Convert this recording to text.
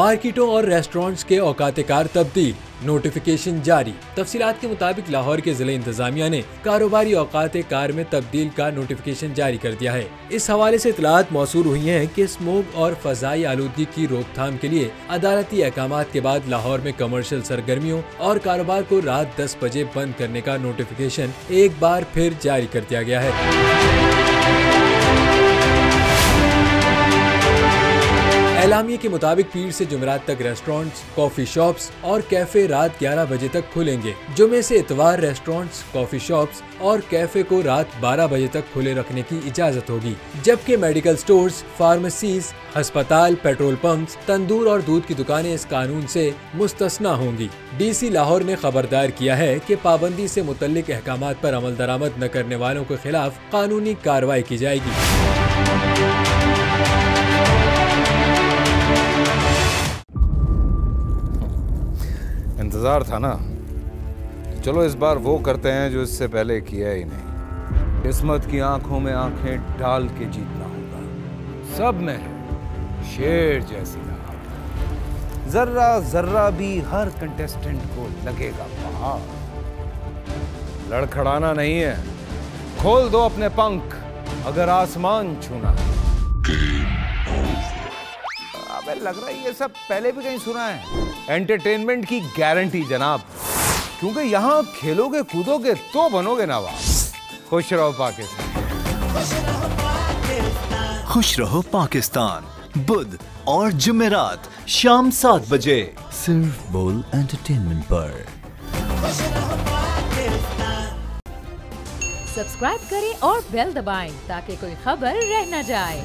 मार्केटों और रेस्टोरेंट्स के औकात-ए-कार तब्दील, नोटिफिकेशन जारी। तफसीलात के मुताबिक लाहौर के जिला इंतजामिया ने कारोबारी औकात-ए-कार में तब्दील का नोटिफिकेशन जारी कर दिया है। इस हवाले से इतलात मौसूल हुई हैं कि स्मोक और फजाई आलूदगी की रोकथाम के लिए अदालती अहकामात के बाद लाहौर में कमर्शियल सरगर्मियों और कारोबार को रात 10 बजे बंद करने का नोटिफिकेशन एक बार फिर जारी कर दिया गया है। एलामिये के मुताबिक पीर से जुमेरात तक रेस्टोरेंट्स, कॉफी शॉप्स और कैफे रात 11 बजे तक खुलेंगे। जुमे से इतवार रेस्टोरेंट्स, कॉफी शॉप्स और कैफे को रात 12 बजे तक खुले रखने की इजाजत होगी, जबकि मेडिकल स्टोर्स, फार्मेसीज, अस्पताल, पेट्रोल पंप्स, तंदूर और दूध की दुकानें इस कानून से मुस्तस्ना होंगी। DC लाहौर ने खबरदार किया है कि पाबंदी से मुतल्लिक अहकामात पर अमल दरामद न करने वालों के खिलाफ कानूनी कार्रवाई की जाएगी। इंतजार था ना, चलो इस बार वो करते हैं जो इससे पहले किया ही नहीं। किस्मत की आंखों में आंखें डाल के जीतना होगा। सब में है शेर जैसी राह, जर्रा जर्रा भी हर कंटेस्टेंट को लगेगा पहाड़। लड़खड़ाना नहीं है, खोल दो अपने पंख अगर आसमान छूना है। अबे लग रहा है ये सब पहले भी कहीं सुना है। एंटरटेनमेंट की गारंटी जनाब, क्योंकि यहाँ खेलोगे कूदोगे तो बनोगे नवाब। खुश रहो पाकिस्तान। खुश रहो पाकिस्तान बुध और जुमेरात शाम 7 बजे सिर्फ बोल एंटरटेनमेंट पर। सब्सक्राइब करें और बेल दबाएं ताकि कोई खबर रह न जाए।